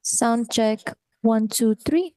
Sound check. 1, 2, 3.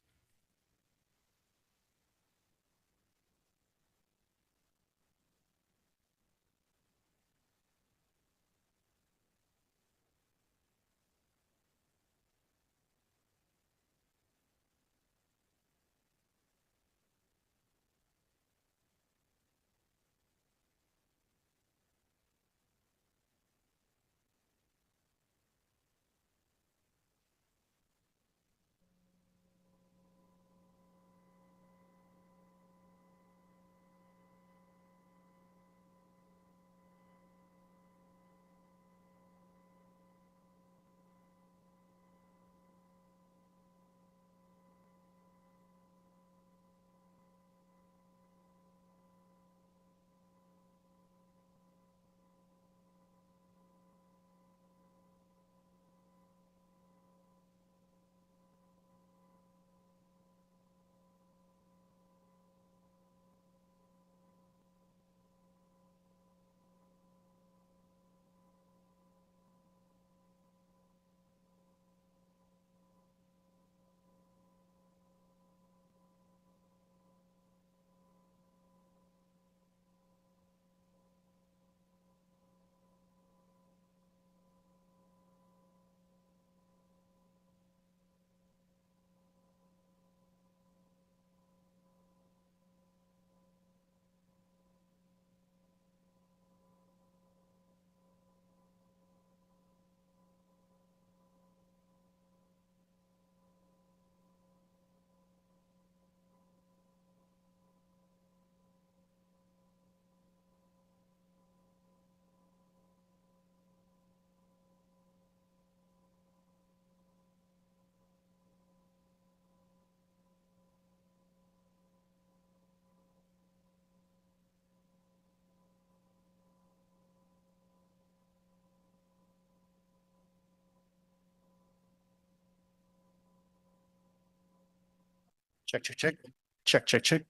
Check, check, check. Check, check, check.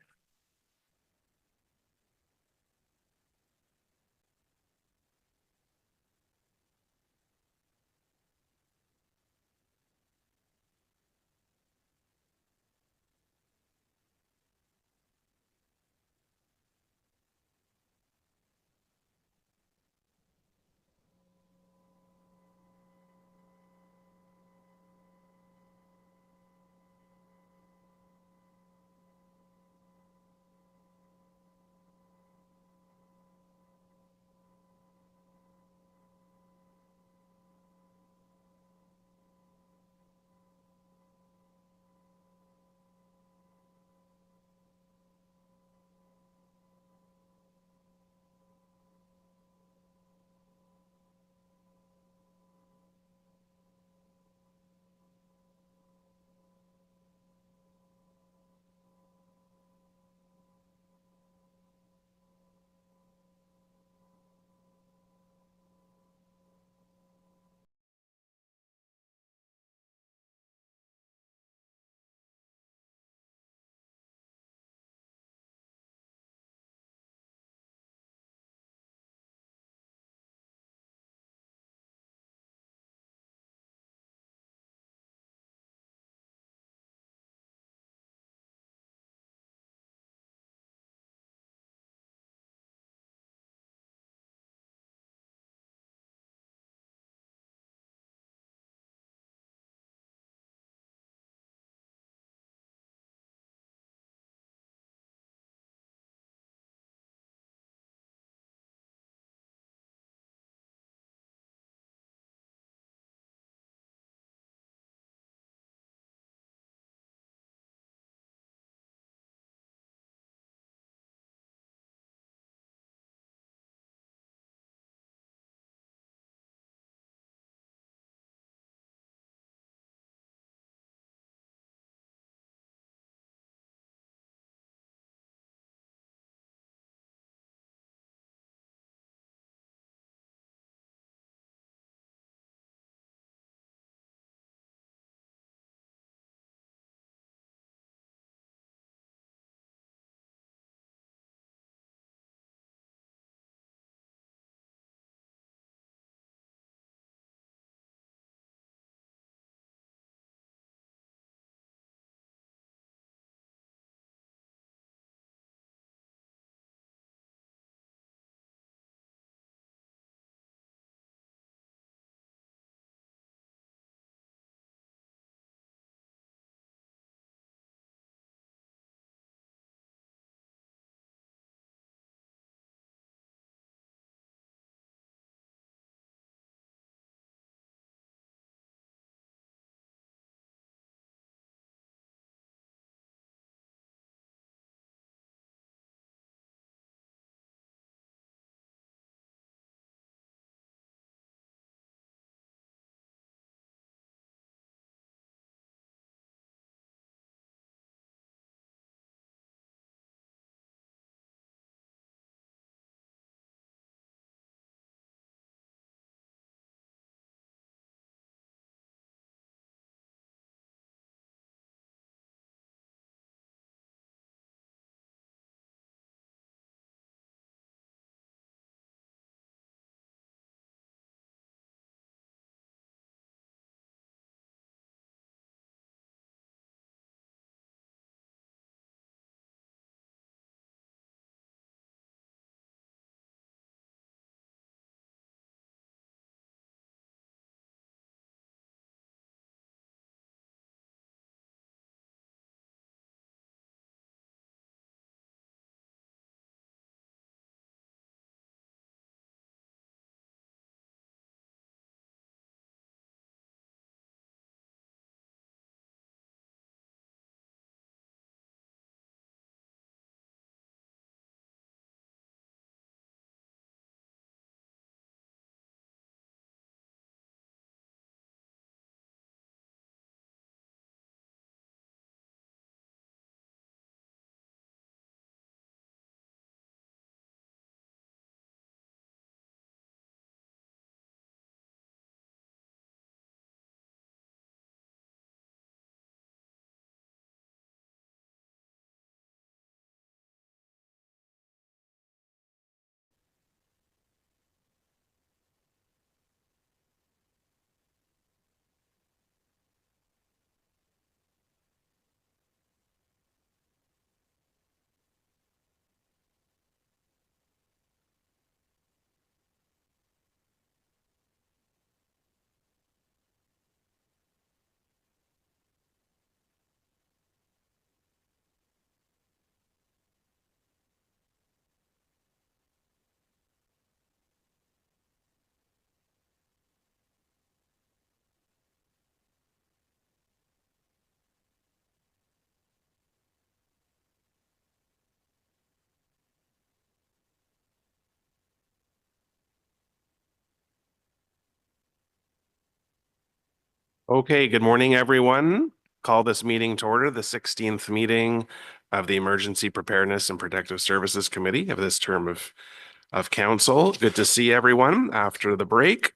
Okay, good morning, everyone. Call this meeting to order, the 16th meeting of the Emergency Preparedness and Protective Services Committee of this term of council. Good to see everyone after the break.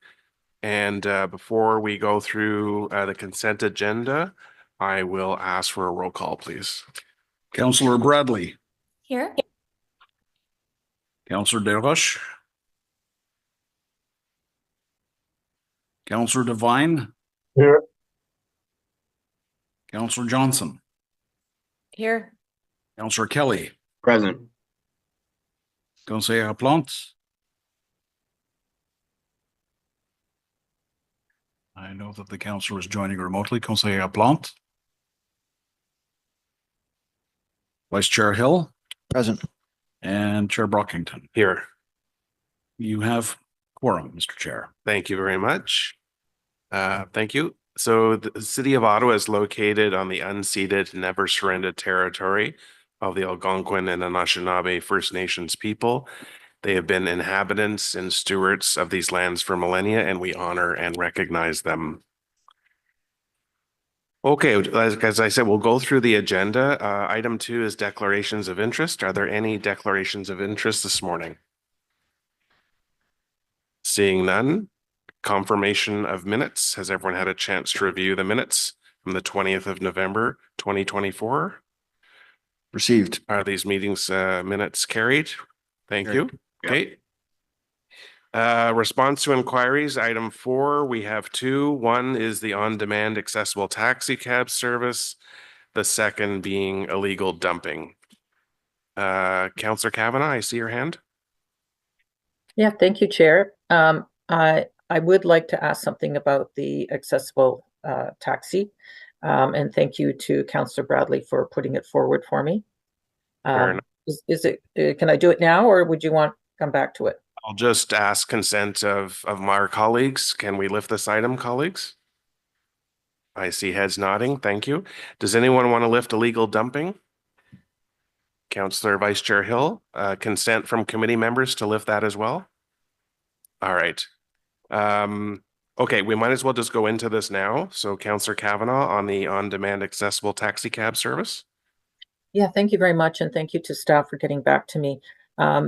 And before we go through the consent agenda, I will ask for a roll call, please. Councillor Bradley. Here. Councillor Desroches. Councillor Devine. Here. Councillor Johnson. Here. Councillor Kelly. Present. Conseillère Plante. I know that the councillor is joining remotely. Conseillère Plante. Vice Chair Hill. Present. And Chair Brockington. Here. You have quorum, Mr. Chair. Thank you very much. Thank you. So the city of Ottawa is located on the unceded, never surrendered territory of the Algonquin and Anishinaabe First Nations people. They have been inhabitants and stewards of these lands for millennia, and we honor and recognize them. Okay, as I said, we'll go through the agenda. Item 2 is declarations of interest. Are there any declarations of interest this morning? Seeing none. Confirmation of minutes. Has everyone had a chance to review the minutes from the 20th of November, 2024? Received. Are these meetings minutes carried? Thank you. Okay. Response to inquiries, item 4, we have 2. One is the on-demand accessible taxi cab service. The second being illegal dumping. Councillor Kavanagh, I see your hand. Yeah, thank you, Chair. I would like to ask something about the accessible taxi. And thank you to Councillor Bradley for putting it forward for me. Is it, can I do it now, or would you want to come back to it? I'll just ask consent of my colleagues. Can we lift this item, colleagues? I see heads nodding. Thank you. Does anyone want to lift illegal dumping? Councillor Vice Chair Hill, consent from committee members to lift that as well? All right. Okay, we might as well just go into this now. So Councillor Kavanagh on the on-demand accessible taxi cab service. Yeah, thank you very much. And thank you to staff for getting back to me.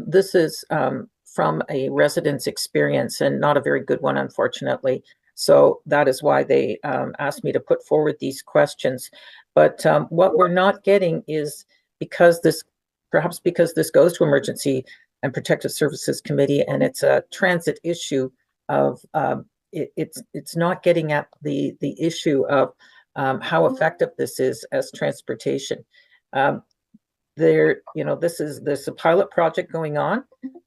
This is from a resident's experience and not a very good one, unfortunately. So that is why they asked me to put forward these questions. But what we're not getting is perhaps because this goes to Emergency and Protective Services Committee and it's a transit issue of it's not getting at the issue of how effective this is as transportation. This is a pilot project going on,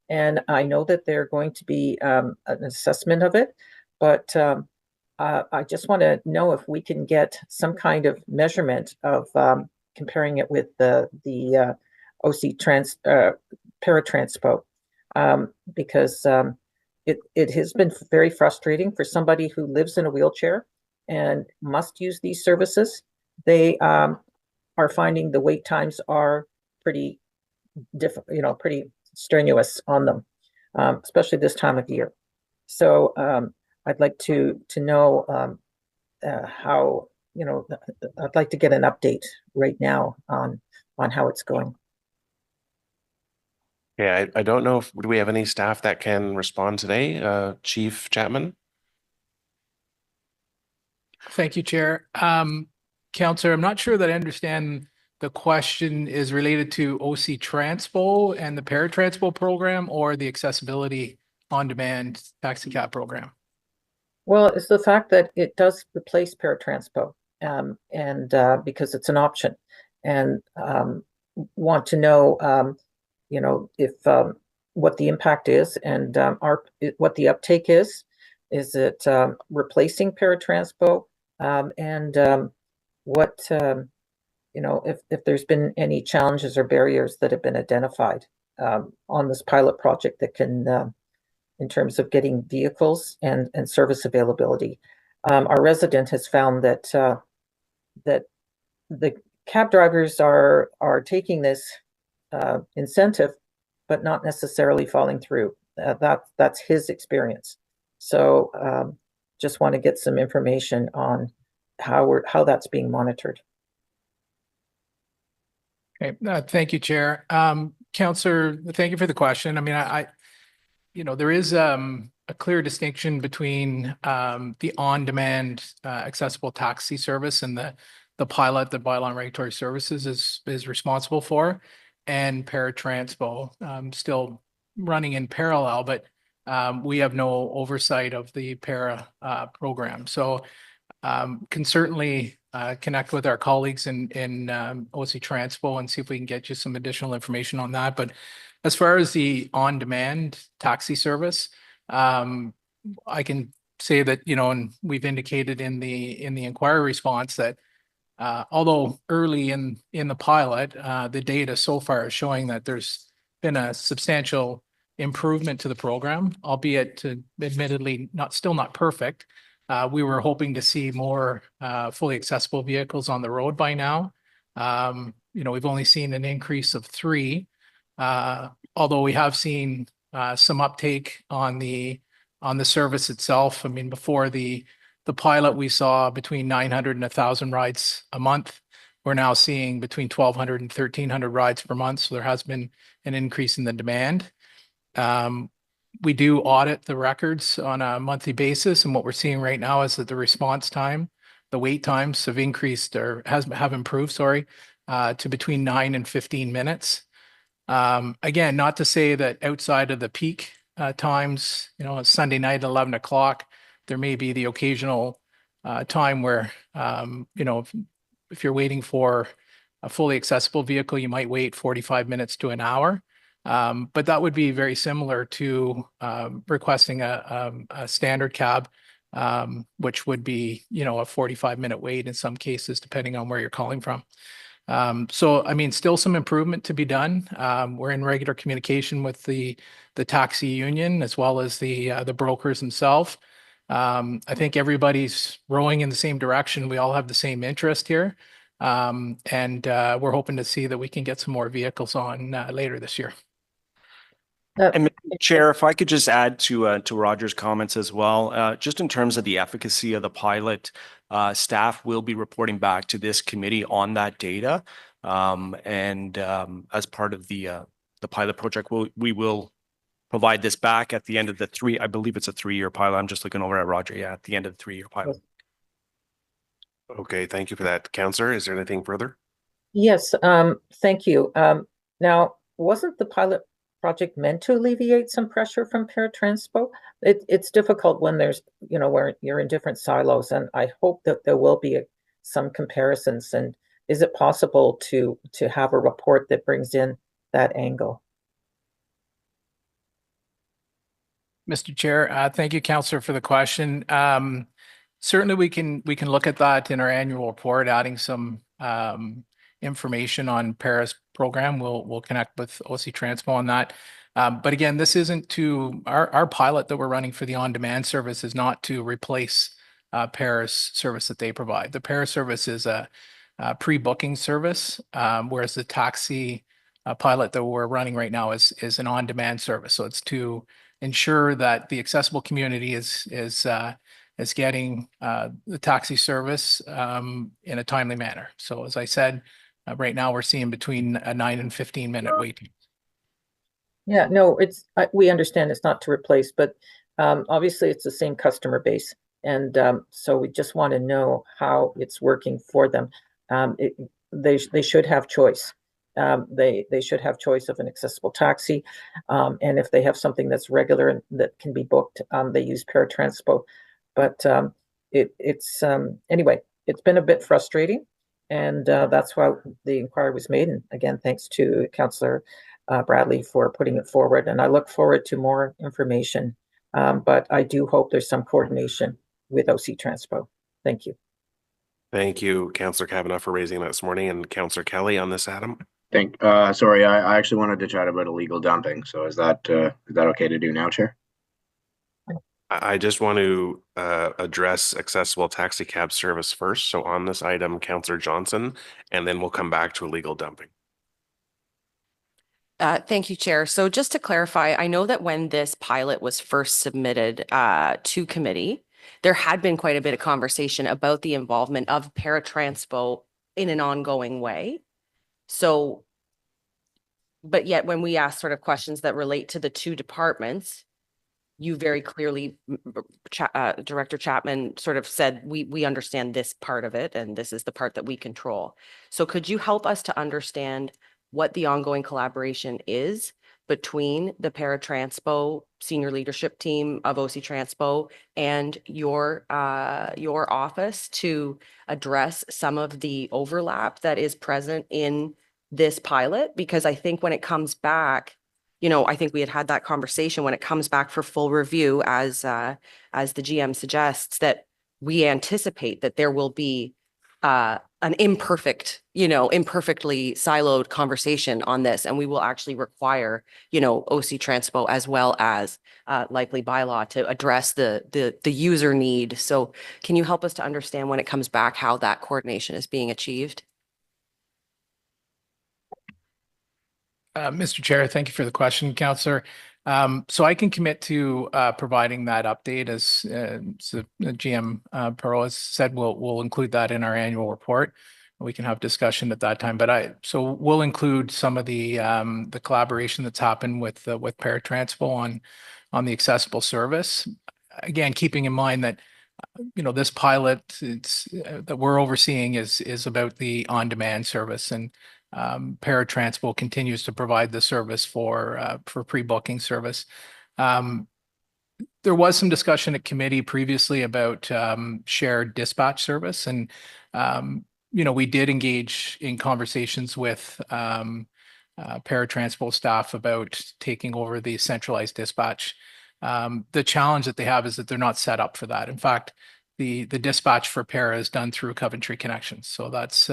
and I know that they're going to be an assessment of it, but I just want to know if we can get some kind of measurement of comparing it with the OC Paratranspo, because it has been very frustrating for somebody who lives in a wheelchair and must use these services. They are finding the wait times are pretty pretty strenuous on them, especially this time of year. So I'd like to know how, I'd like to get an update right now on how it's going. Yeah, I don't know if do we have any staff that can respond today? Chief Chapman. Thank you, Chair. Councillor, I'm not sure that I understand the question is related to OC Transpo and the Paratranspo program or the accessibility on-demand taxi cab program. Well, it's the fact that it does replace Paratranspo, and because it's an option, and want to know, if what the impact is and what the uptake is. Is it replacing Paratranspo, and what if there's been any challenges or barriers that have been identified on this pilot project that can, in terms of getting vehicles and service availability. Our resident has found that that the cab drivers are taking this incentive, but not necessarily following through. That's his experience. So just want to get some information on how that's being monitored. Okay, thank you, Chair. Counselor, thank you for the question. I mean, there is a clear distinction between the on-demand accessible taxi service and the pilot that Bylaw and Regulatory Services is responsible for, and paratranspo still running in parallel, but we have no oversight of the para program. So can certainly connect with our colleagues in OC Transpo and see if we can get you some additional information on that. But as far as the on-demand taxi service, I can say that, and we've indicated in the inquiry response that although early in the pilot, the data so far is showing that there's been a substantial improvement to the program, albeit admittedly still not perfect. We were hoping to see more fully accessible vehicles on the road by now. We've only seen an increase of 3, although we have seen some uptake on the service itself. I mean, before the pilot, we saw between 900 and 1,000 rides a month. We're now seeing between 1,200 and 1,300 rides per month. So there has been an increase in the demand. We do audit the records on a monthly basis, and what we're seeing right now is that the response time, the wait times have increased or have improved, to between 9 and 15 minutes. Again, not to say that outside of the peak times, Sunday night, 11 o'clock, there may be the occasional time where, if you're waiting for a fully accessible vehicle, you might wait 45 minutes to an hour. But that would be very similar to requesting a standard cab, which would be, a 45-minute wait in some cases, depending on where you're calling from. So, I mean, still some improvement to be done. We're in regular communication with the taxi union as well as the brokers themselves. I think everybody's rowing in the same direction. We all have the same interest here. And we're hoping to see that we can get some more vehicles on later this year. And Chair, if I could just add to Roger's comments as well, just in terms of the efficacy of the pilot, staff will be reporting back to this committee on that data. And as part of the pilot project, we will provide this back at the end of I believe it's a 3-year pilot. I'm just looking over at Roger. Yeah, at the end of the 3-year pilot. Okay, thank you for that. Counselor, is there anything further? Yes, thank you. Now, wasn't the pilot project meant to alleviate some pressure from paratranspo? It's difficult when there's, where you're in different silos, and I hope that there will be some comparisons. And is it possible to have a report that brings in that angle? Mr. Chair, thank you, Counselor, for the question. Certainly, we can look at that in our annual report, adding some information on Paris program. We'll connect with OC Transpo on that. But again, this isn't our pilot that we're running for the on-demand service is not to replace Paris service that they provide. The Paris service is a pre-booking service, whereas the taxi pilot that we're running right now is an on-demand service. So it's to ensure that the accessible community is getting the taxi service in a timely manner. So as I said, right now we're seeing between a 9 and 15-minute wait. Yeah, no, we understand it's not to replace, but obviously it's the same customer base. And so we just want to know how it's working for them. They should have choice. They should have choice of an accessible taxi. And if they have something that's regular and that can be booked, they use paratranspo. But anyway, it's been a bit frustrating. And that's why the inquiry was made. And again, thanks to Councillor Bradley for putting it forward. And I look forward to more information. But I do hope there's some coordination with OC Transpo. Thank you. Thank you, Councillor Kavanagh, for raising that this morning, and Councillor Kelly on this, Adam. Sorry, I actually wanted to chat about illegal dumping. So is that okay to do now, Chair? I just want to address accessible taxi cab service first. So on this item, Councillor Johnson, and then we'll come back to illegal dumping. Thank you, Chair. So just to clarify, I know that when this pilot was first submitted to committee, there had been quite a bit of conversation about the involvement of paratranspo in an ongoing way. So, but yet when we ask sort of questions that relate to the two departments, you very clearly, Director Chapman sort of said, we understand this part of it, and this is the part that we control. So could you help us to understand what the ongoing collaboration is between the paratranspo senior leadership team of OC Transpo and your office to address some of the overlap that is present in this pilot? Because I think when it comes back, I think we had that conversation when it comes back for full review, as the GM suggests, that we anticipate that there will be an imperfectly siloed conversation on this, and we will actually require, OC Transpo as well as likely bylaw to address the user need. So can you help us to understand when it comes back how that coordination is being achieved? Mr. Chair, thank you for the question, Councillor. So I can commit to providing that update as GM Pearl has said. We'll include that in our annual report. We can have discussion at that time. So we'll include some of the collaboration that's happened with Paratranspo on the accessible service. Again, keeping in mind that this pilot that we're overseeing is about the on-demand service, and Paratranspo continues to provide the service for pre-booking service. There was some discussion at committee previously about shared dispatch service, and we did engage in conversations with Paratranspo staff about taking over the centralized dispatch. The challenge that they have is that they're not set up for that. In fact, the dispatch for Para is done through Coventry Connections. So that's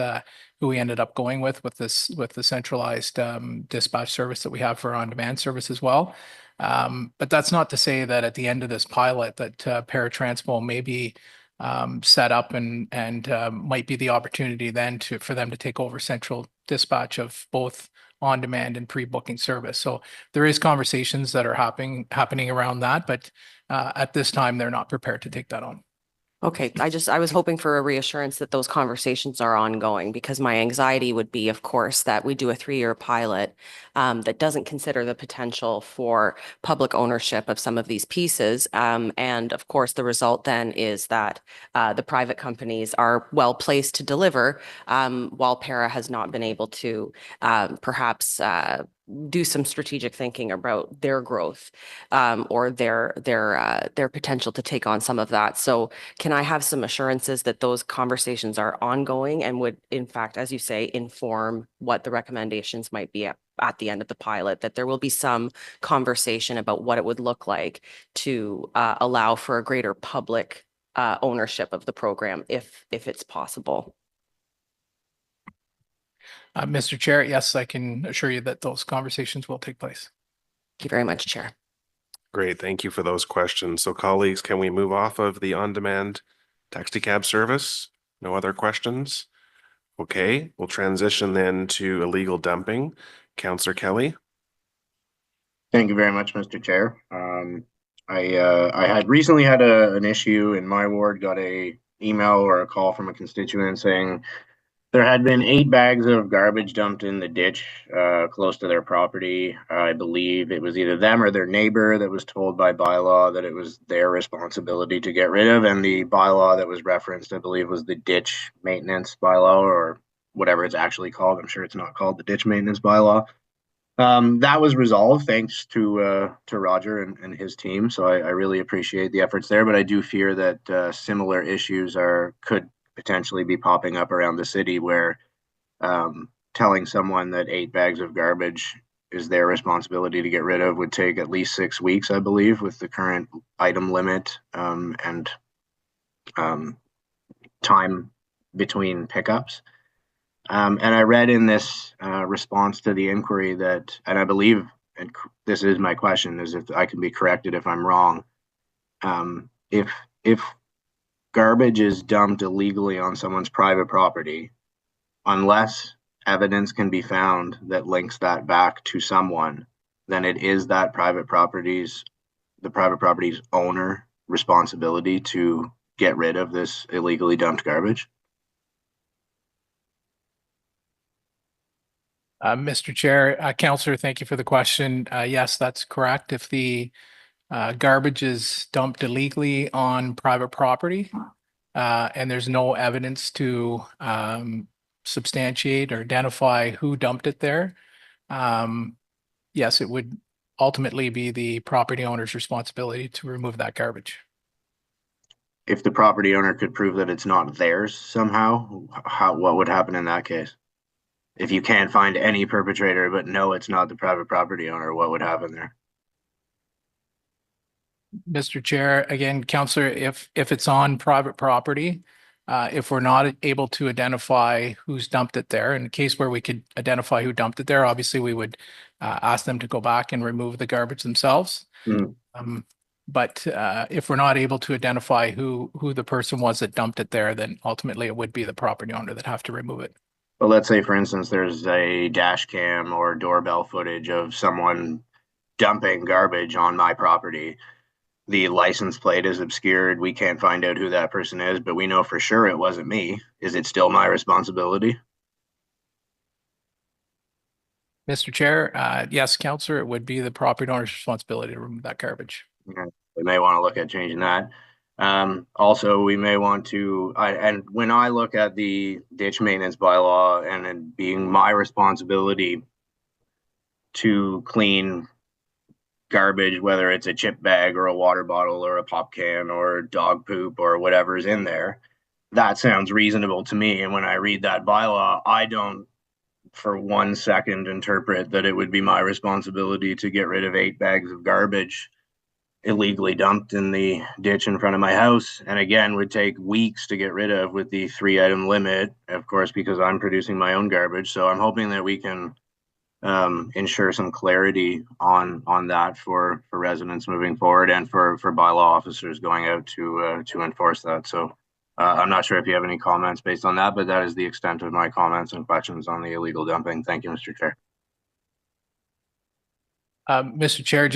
who we ended up going with the centralized dispatch service that we have for on-demand service as well. But that's not to say that at the end of this pilot that Paratranspo may be set up and might be the opportunity then for them to take over central dispatch of both on-demand and pre-booking service. So there is conversations that are happening around that, but at this time they're not prepared to take that on. Okay, I was hoping for a reassurance that those conversations are ongoing, because my anxiety would be, of course, that we do a 3-year pilot that doesn't consider the potential for public ownership of some of these pieces. And of course, the result then is that the private companies are well placed to deliver, while Para has not been able to perhaps do some strategic thinking about their growth or their potential to take on some of that. So can I have some assurances that those conversations are ongoing and would, in fact, as you say, inform what the recommendations might be at the end of the pilot, that there will be some conversation about what it would look like to allow for a greater public ownership of the program, if it's possible? Mr. Chair, yes, I can assure you that those conversations will take place. Thank you very much, Chair. Great, thank you for those questions. So colleagues, can we move off of the on-demand taxi cab service? No other questions? Okay, we'll transition then to illegal dumping. Councillor Kelly. Thank you very much, Mr. Chair. I had recently had an issue in my ward, got a email or a call from a constituent saying there had been 8 bags of garbage dumped in the ditch close to their property. I believe it was either them or their neighbor that was told by bylaw that it was their responsibility to get rid of, and the bylaw that was referenced, I believe, was the ditch maintenance bylaw, or whatever it's actually called. I'm sure it's not called the ditch maintenance bylaw. That was resolved thanks to Roger and his team, so I really appreciate the efforts there, but I do fear that similar issues could potentially be popping up around the city, where telling someone that 8 bags of garbage is their responsibility to get rid of would take at least 6 weeks, I believe, with the current item limit and time between pickups. And I read in this response to the inquiry that, and I believe, and this is my question, is if I can be corrected if I'm wrong, if garbage is dumped illegally on someone's private property, unless evidence can be found that links that back to someone, then it is that the private property's owner responsibility to get rid of this illegally dumped garbage? Mr. Chair, Councillor, thank you for the question. Yes, that's correct. If the garbage is dumped illegally on private property, and there's no evidence to substantiate or identify who dumped it there, yes, it would ultimately be the property owner's responsibility to remove that garbage. If the property owner could prove that it's not theirs somehow, what would happen in that case? If you can't find any perpetrator, but no, it's not the private property owner, what would happen there? Mr. Chair, again, Councillor, if it's on private property, if we're not able to identify who's dumped it there, in a case where we could identify who dumped it there, obviously we would ask them to go back and remove the garbage themselves. But if we're not able to identify who the person was that dumped it there, then ultimately it would be the property owner that have to remove it. But let's say, for instance, there's a dash cam or doorbell footage of someone dumping garbage on my property. The license plate is obscured. We can't find out who that person is, but we know for sure it wasn't me. Is it still my responsibility? Mr. Chair, yes, Councillor, it would be the property owner's responsibility to remove that garbage. Yeah, we may want to look at changing that. Also, we may want to, and when I look at the ditch maintenance bylaw and it being my responsibility to clean garbage, whether it's a chip bag or a water bottle or a pop can or dog poop or whatever's in there, that sounds reasonable to me. And when I read that bylaw, I don't for 1 second interpret that it would be my responsibility to get rid of 8 bags of garbage illegally dumped in the ditch in front of my house, and again would take weeks to get rid of with the 3-item limit, of course, because I'm producing my own garbage. So I'm hoping that we can ensure some clarity on that for residents moving forward and for bylaw officers going out to enforce that. So I'm not sure if you have any comments based on that, but that is the extent of my comments and questions on the illegal dumping. Thank you, Mr. Chair. Mr. Chair,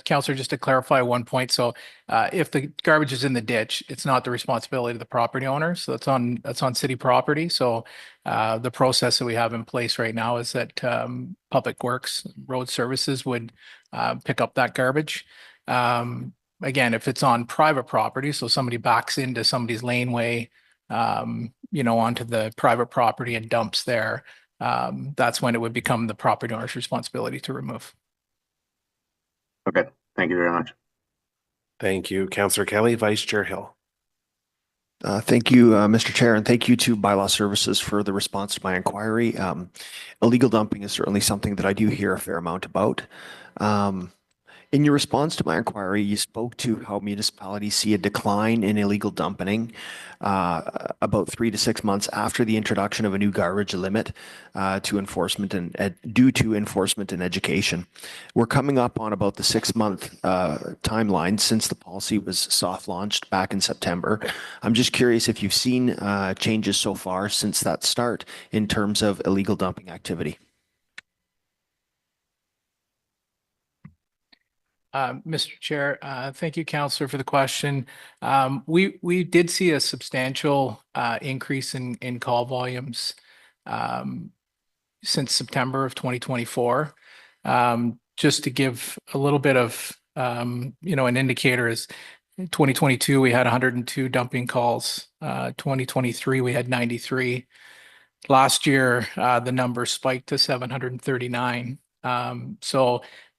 Councillor, just to clarify one point. So if the garbage is in the ditch, it's not the responsibility of the property owner. So that's on city property. So the process that we have in place right now is that Public Works, Road Services would pick up that garbage. Again, if it's on private property, so somebody backs into somebody's laneway, onto the private property and dumps there, that's when it would become the property owner's responsibility to remove. Okay, thank you very much. Thank you, Councillor Kelly. Vice Chair Hill. Thank you, Mr. Chair, and thank you to Bylaw Services for the response to my inquiry. Illegal dumping is certainly something that I do hear a fair amount about. In your response to my inquiry, you spoke to how municipalities see a decline in illegal dumping about 3 to 6 months after the introduction of a new garbage limit to enforcement and due to enforcement and education. We're coming up on about the 6-month timeline since the policy was soft launched back in September. I'm just curious if you've seen changes so far since that start in terms of illegal dumping activity. Mr. Chair, thank you, Councillor, for the question. We did see a substantial increase in call volumes since September of 2024. Just to give a little bit of an indicator is 2022 we had 102 dumping calls. 2023 we had 93. Last year the number spiked to 739.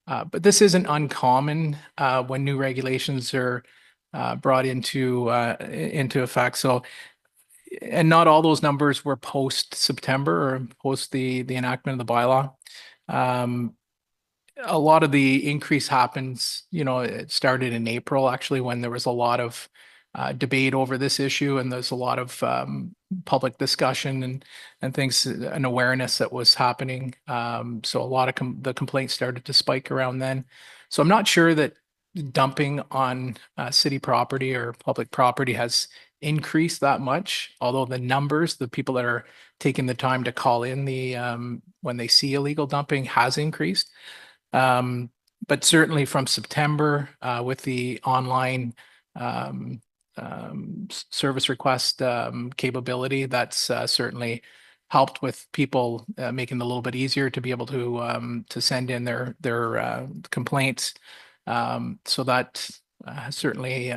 But this isn't uncommon when new regulations are brought into effect. So, and not all those numbers were post September or post the enactment of the bylaw. A lot of the increase happens, it started in April actually, when there was a lot of debate over this issue, and there's a lot of public discussion and things and awareness that was happening. So a lot of the complaints started to spike around then. So I'm not sure that dumping on city property or public property has increased that much, although the numbers, the people that are taking the time to call in when they see illegal dumping has increased. But certainly from September with the online service request capability. That's certainly helped with people making it a little bit easier to be able to send in their complaints. So that certainly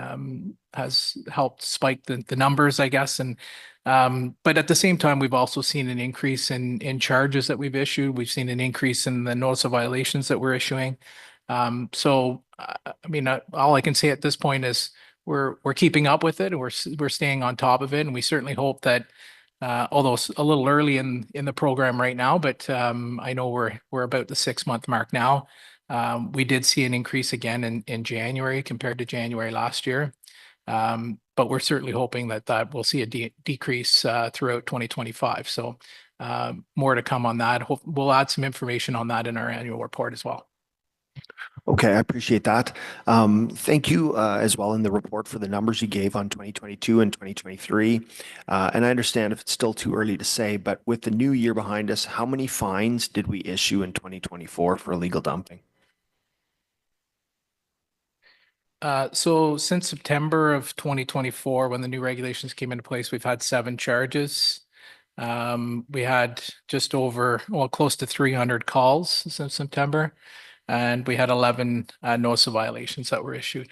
has helped spike the numbers, I guess. And but at the same time, we've also seen an increase in charges that we've issued. We've seen an increase in the notice of violations that we're issuing. So I mean, all I can say at this point is we're keeping up with it, and we're staying on top of it, and we certainly hope that although it's a little early in the program right now, but I know we're about the 6-month mark now. We did see an increase again in January compared to January last year. But we're certainly hoping that we'll see a decrease throughout 2025. So more to come on that. We'll add some information on that in our annual report as well. Okay, I appreciate that. Thank you as well in the report for the numbers you gave on 2022 and 2023. And I understand if it's still too early to say, but with the new year behind us, how many fines did we issue in 2024 for illegal dumping? So since September of 2024, when the new regulations came into place, we've had 7 charges. We had just over, well, close to 300 calls since September, and we had 11 notice of violations that were issued.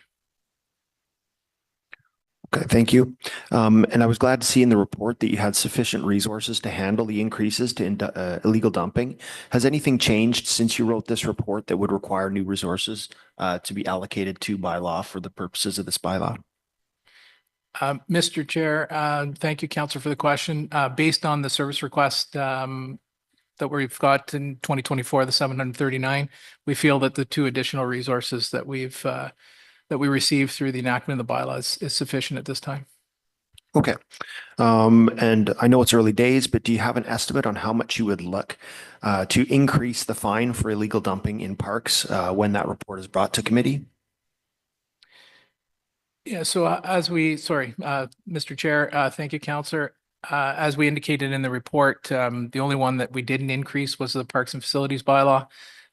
Okay, thank you. And I was glad to see in the report that you had sufficient resources to handle the increases to illegal dumping. Has anything changed since you wrote this report that would require new resources to be allocated to bylaw for the purposes of this bylaw? Mr. Chair, thank you, Councillor, for the question. Based on the service request that we've got in 2024, the 739, we feel that the 2 additional resources that we received through the enactment of the bylaws is sufficient at this time. Okay. And I know it's early days, but do you have an estimate on how much you would look to increase the fine for illegal dumping in parks when that report is brought to committee? Yeah, so Mr. Chair, thank you, Councillor. As we indicated in the report, the only one that we didn't increase was the Parks and Facilities bylaw.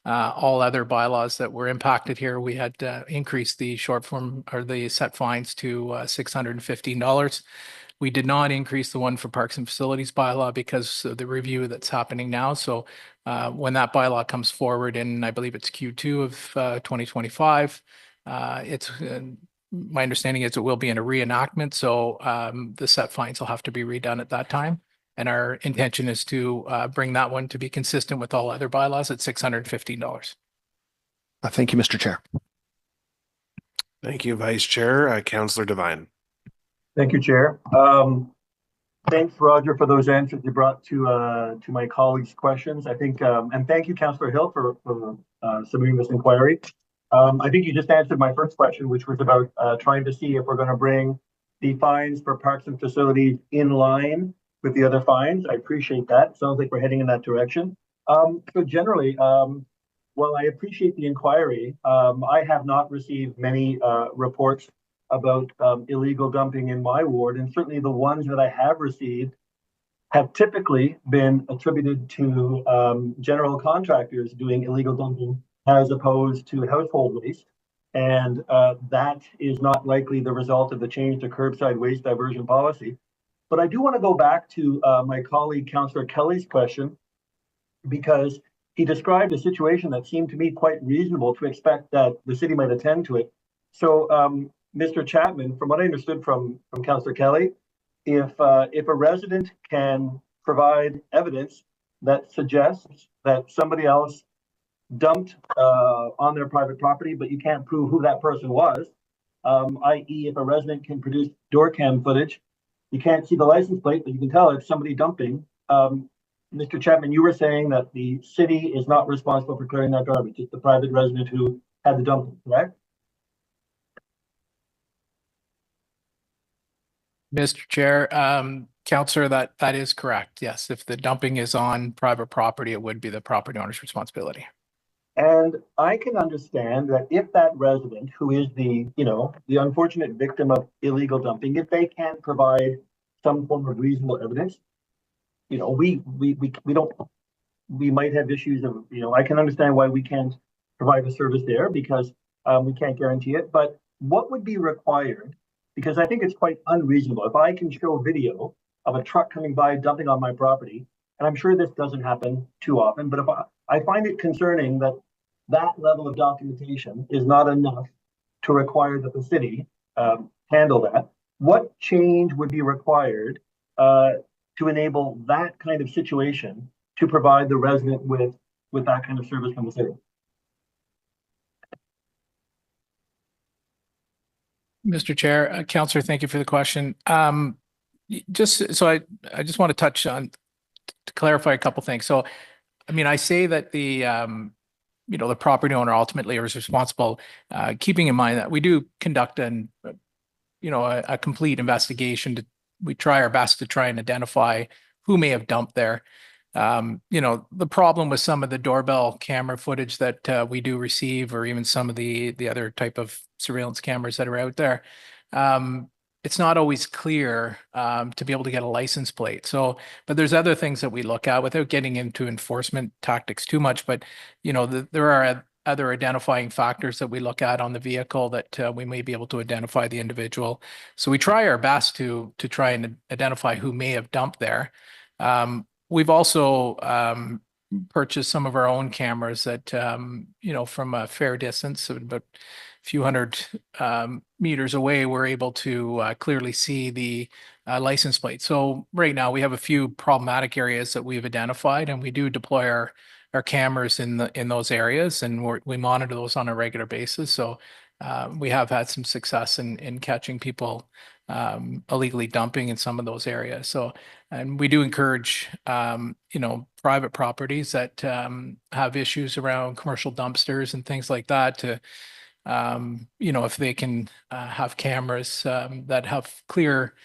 All other bylaws that were impacted here, we had increased the short form or the set fines to $615. We did not increase the one for Parks and Facilities bylaw because of the review that's happening now. So when that bylaw comes forward in, I believe it's Q2 of 2025, it's my understanding is it will be in a reenactment. So the set fines will have to be redone at that time. And our intention is to bring that one to be consistent with all other bylaws at $615. Thank you, Mr. Chair. Thank you, Vice Chair. Councillor Devine. Thank you, Chair. Thanks, Roger, for those answers you brought to my colleagues' questions. I think, and thank you, Councillor Hill, for submitting this inquiry. I think you just answered my first question, which was about trying to see if we're going to bring the fines for parks and facilities in line with the other fines. I appreciate that. Sounds like we're heading in that direction. So generally, while I appreciate the inquiry, I have not received many reports about illegal dumping in my ward, and certainly the ones that I have received have typically been attributed to general contractors doing illegal dumping as opposed to household waste. And that is not likely the result of the change to curbside waste diversion policy. But I do want to go back to my colleague, Councillor Kelly's question, because he described a situation that seemed to me quite reasonable to expect that the city might attend to it. So, Mr. Chapman, from what I understood from Councillor Kelly, if a resident can provide evidence that suggests that somebody else dumped on their private property, but you can't prove who that person was, i.e. if a resident can produce door cam footage, you can't see the license plate, but you can tell it's somebody dumping. Mr. Chapman, you were saying that the city is not responsible for clearing that garbage. It's the private resident who had the dumping, correct? Mr. Chair, Councillor, that is correct. Yes, if the dumping is on private property, it would be the property owner's responsibility. And I can understand that if that resident, who is the unfortunate victim of illegal dumping, if they can't provide some form of reasonable evidence, we might have issues of, I can understand why we can't provide a service there because we can't guarantee it. But what would be required because I think it's quite unreasonable. If I can show video of a truck coming by dumping on my property, and I'm sure this doesn't happen too often, but if I find it concerning that that level of documentation is not enough to require that the city handle that. What change would be required to enable that kind of situation to provide the resident with that kind of service from the city? Mr. Chair, Councillor, thank you for the question. Just so I just want to touch on to clarify a couple things. So, I mean, I say that the the property owner ultimately is responsible, keeping in mind that we do conduct a complete investigation. We try our best to try and identify who may have dumped there. The problem with some of the doorbell camera footage that we do receive, or even some of the other type of surveillance cameras that are out there, it's not always clear to be able to get a license plate. So, but there's other things that we look at without getting into enforcement tactics too much. But there are other identifying factors that we look at on the vehicle that we may be able to identify the individual. So we try our best to try and identify who may have dumped there. We've also purchased some of our own cameras that, from a fair distance, about a few hundred meters away, we're able to clearly see the license plate. So right now we have a few problematic areas that we've identified, and we do deploy our cameras in those areas, and we monitor those on a regular basis. So we have had some success in catching people illegally dumping in some of those areas. So, and we do encourage, private properties that have issues around commercial dumpsters and things like that to, if they can have cameras that have clear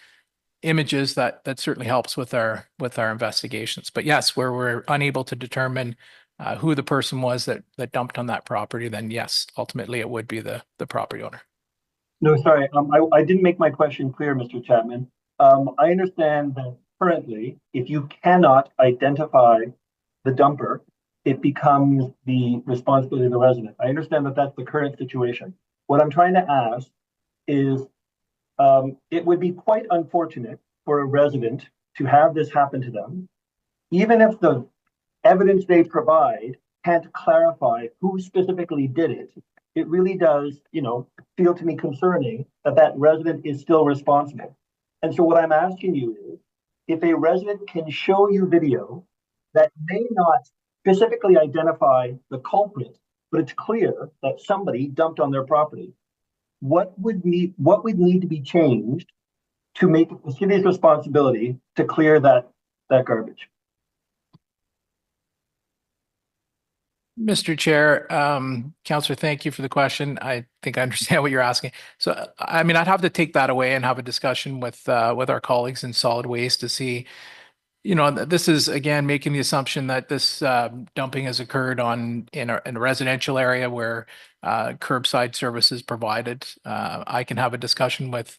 images, that certainly helps with our investigations. But yes, where we're unable to determine who the person was that dumped on that property, then yes, ultimately it would be the property owner. No, sorry, I didn't make my question clear, Mr. Chapman. I understand that currently, if you cannot identify the dumper, it becomes the responsibility of the resident. I understand that that's the current situation. What I'm trying to ask is, it would be quite unfortunate for a resident to have this happen to them, even if the evidence they provide can't clarify who specifically did it. It really does, feel to me concerning that resident is still responsible. And so what I'm asking you is, if a resident can show you video that may not specifically identify the culprit, but it's clear that somebody dumped on their property, what would need to be changed to make it the city's responsibility to clear that garbage? Mr. Chair, Councillor, thank you for the question. I think I understand what you're asking. So, I mean, I'd have to take that away and have a discussion with our colleagues in solid waste to see, this is again making the assumption that this dumping has occurred in a residential area where curbside service is provided. I can have a discussion with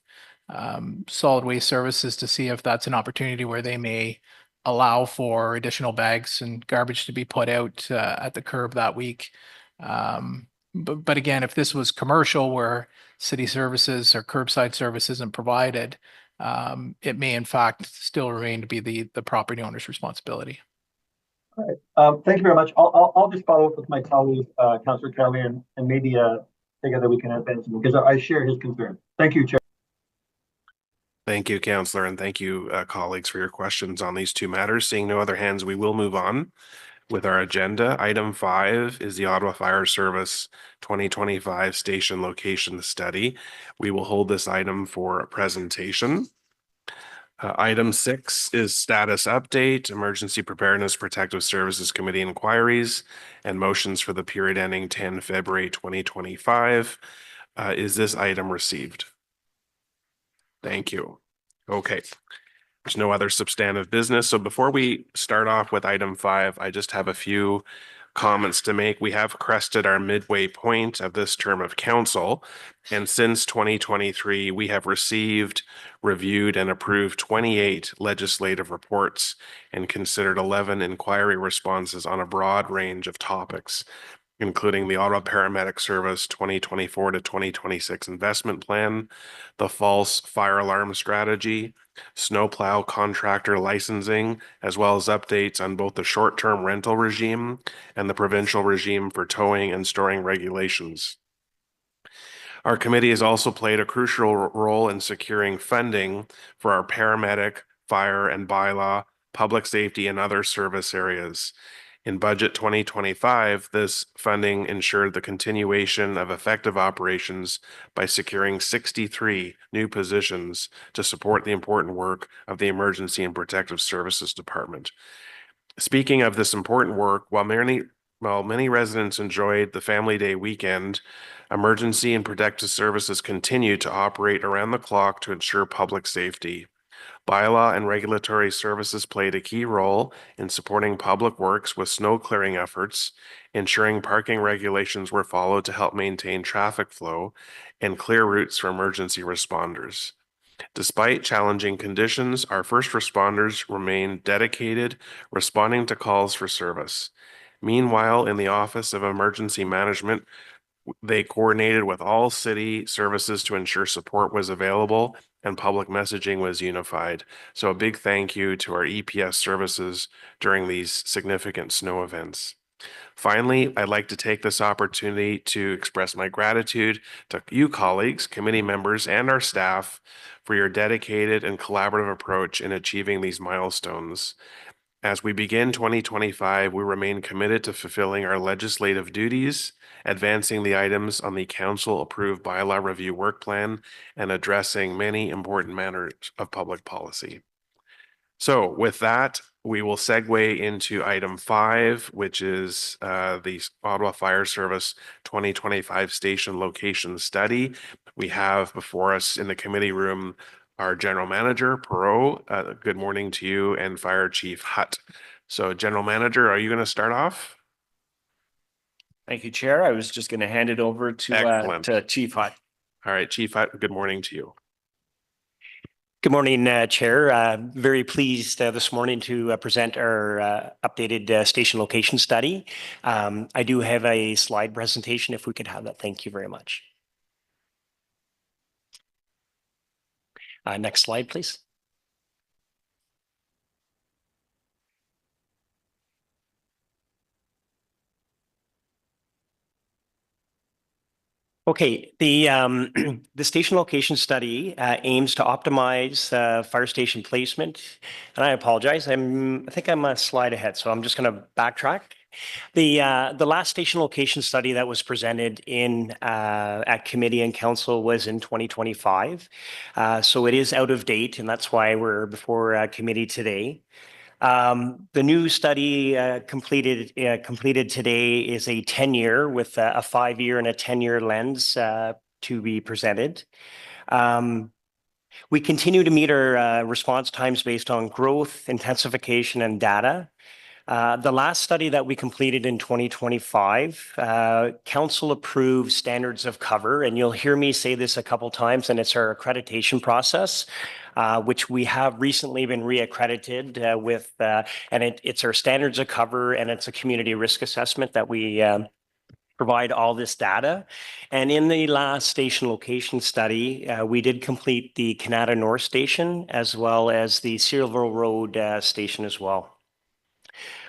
solid waste services to see if that's an opportunity where they may allow for additional bags and garbage to be put out at the curb that week. But again, if this was commercial where city services or curbside service isn't provided, it may in fact still remain to be the property owner's responsibility. All right. Thank you very much. I'll just follow up with my colleague, Councillor Kelly, and maybe together we can advance because I share his concern. Thank you, Chair. Thank you, Councillor, and thank you, colleagues, for your questions on these two matters. Seeing no other hands, we will move on with our agenda. Item 5 is the Ottawa Fire Service 2025 Station Location Study. We will hold this item for a presentation. Item 6 is status update, Emergency Preparedness Protective Services Committee inquiries and motions for the period ending 10 February 2025. Is this item received? Thank you. Okay. There's no other substantive business. So before we start off with item 5, I just have a few comments to make. We have crested our midway point of this term of council. And since 2023, we have received, reviewed, and approved 28 legislative reports and considered 11 inquiry responses on a broad range of topics. including the Ottawa Paramedic Service 2024 to 2026 investment plan, the false fire alarm strategy, snowplow contractor licensing, as well as updates on both the short-term rental regime and the provincial regime for towing and storing regulations. Our committee has also played a crucial role in securing funding for our paramedic, fire and bylaw, public safety, and other service areas. In Budget 2025, this funding ensured the continuation of effective operations by securing 63 new positions to support the important work of the Emergency and Protective Services Department. Speaking of this important work, while many residents enjoyed the Family Day weekend, Emergency and Protective Services continue to operate around the clock to ensure public safety. Bylaw and regulatory services played a key role in supporting public works with snow clearing efforts, ensuring parking regulations were followed to help maintain traffic flow and clear routes for emergency responders. Despite challenging conditions, our first responders remained dedicated, responding to calls for service. Meanwhile, in the Office of Emergency Management, they coordinated with all city services to ensure support was available and public messaging was unified. So a big thank you to our EPS services during these significant snow events. Finally, I'd like to take this opportunity to express my gratitude to you colleagues, committee members, and our staff for your dedicated and collaborative approach in achieving these milestones. As we begin 2025, we remain committed to fulfilling our legislative duties, advancing the items on the council-approved bylaw review work plan, and addressing many important matters of public policy. So with that, we will segue into item 5, which is the Ottawa Fire Service 2025 station location study. We have before us in the committee room our General Manager, Perot. Good morning to you, and Fire Chief Hutt. So General Manager, are you going to start off? Thank you, Chair. I was just going to hand it over to Chief Hutt. All right, Chief Hutt, good morning to you. Good morning, Chair. Very pleased this morning to present our updated station location study. I do have a slide presentation if we could have that. Thank you very much. Next slide, please. Okay, the station location study aims to optimize fire station placement, and I apologize. I think I'm a slide ahead, so I'm just going to backtrack. The last station location study that was presented in at committee and council was in 2025, so it is out of date, and that's why we're before committee today. The new study completed today is a 10-year with a 5-year and a 10-year lens to be presented. We continue to meet our response times based on growth, intensification, and data. The last study that we completed in 2025, council approved standards of cover, and you'll hear me say this a couple times, and it's our accreditation process, which we have recently been reaccredited with, and it's our standards of cover, and it's a community risk assessment that we provide all this data. And in the last station location study, we did complete the Canada North Station as well as the Cedarville Road station as well.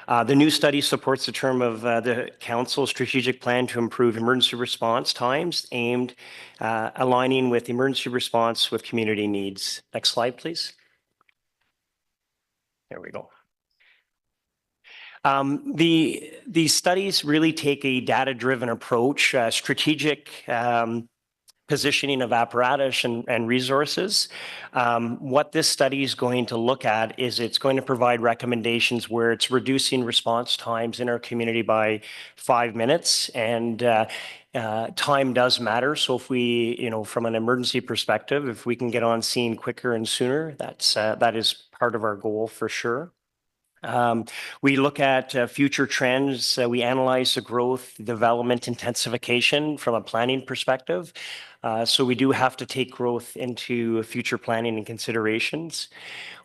The new study supports the term of the council's strategic plan to improve emergency response times aimed aligning with emergency response with community needs. Next slide, please. There we go. These studies really take a data-driven approach, strategic positioning of apparatus and resources. What this study is going to look at is it's going to provide recommendations where it's reducing response times in our community by 5 minutes, and time does matter. So if we, from an emergency perspective, if we can get on scene quicker and sooner, that is part of our goal for sure. We look at future trends. We analyze the growth, development, intensification from a planning perspective. So we do have to take growth into future planning and considerations.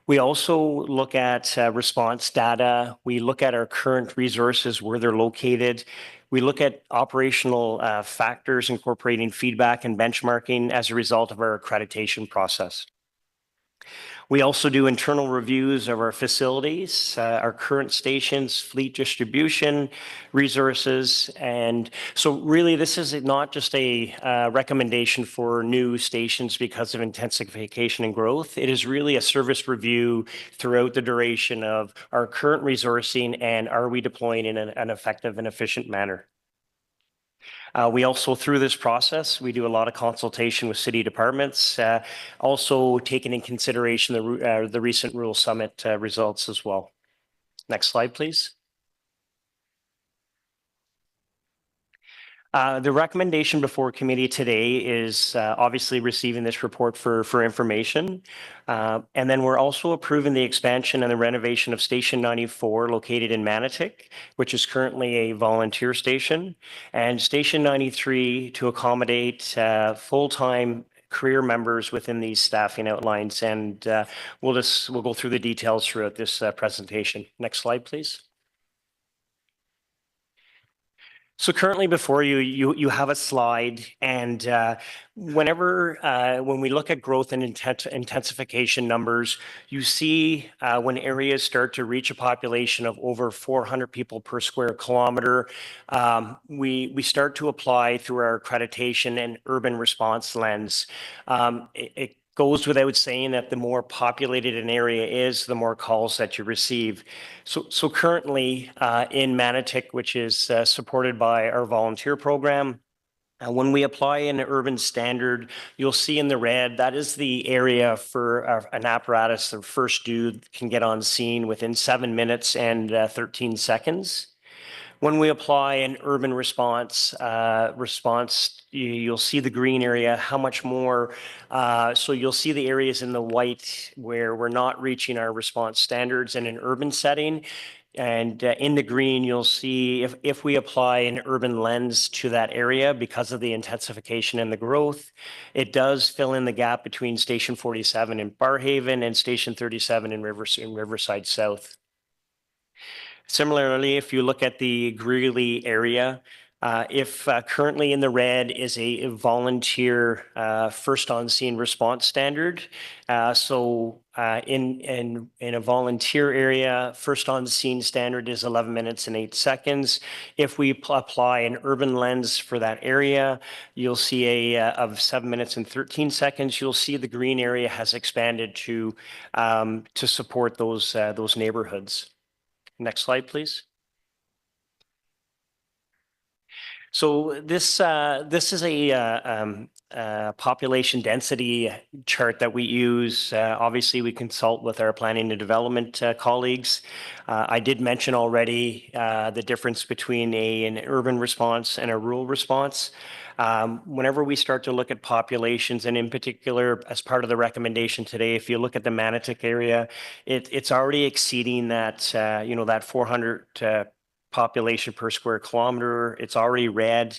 We also look at response data. We look at our current resources, where they're located. We look at operational factors incorporating feedback and benchmarking as a result of our accreditation process. We also do internal reviews of our facilities, our current stations, fleet distribution, resources. And so really this is not just a recommendation for new stations because of intensification and growth. It is really a service review throughout the duration of our current resourcing and are we deploying in an effective and efficient manner. We also, through this process, we do a lot of consultation with city departments, also taking in consideration the recent Rural Summit results as well. Next slide, please. The recommendation before committee today is obviously receiving this report for information. And then we're also approving the expansion and the renovation of Station 94 located in Manotick, which is currently a volunteer station, and Station 93 to accommodate full-time career members within these staffing outlines. And we'll go through the details throughout this presentation. Next slide, please. So currently before you have a slide, and when we look at growth and intensification numbers, you see when areas start to reach a population of over 400 people per square kilometer, we start to apply through our accreditation and urban response lens. It goes without saying that the more populated an area is, the more calls that you receive. So currently in Manotick, which is supported by our volunteer program, when we apply an urban standard, you'll see in the red, that is the area for an apparatus that first due can get on scene within 7 minutes and 13 seconds. When we apply an urban response, you'll see the green area, how much more. So you'll see the areas in the white where we're not reaching our response standards in an urban setting. And in the green, you'll see if we apply an urban lens to that area because of the intensification and the growth, it does fill in the gap between Station 47 in Barrhaven and Station 37 in Riverside South. Similarly, if you look at the Greeley area, if currently in the red is a volunteer first on scene response standard, so in a volunteer area, first on scene standard is 11 minutes and 8 seconds. If we apply an urban lens for that area, you'll see of 7 minutes and 13 seconds. You'll see the green area has expanded to support those neighborhoods. Next slide, please. So this is a population density chart that we use. Obviously, we consult with our planning and development colleagues. I did mention already the difference between an urban response and a rural response. Whenever we start to look at populations, and in particular, as part of the recommendation today, if you look at the Manotick area, it's already exceeding that, that 400 population per square kilometer. It's already red.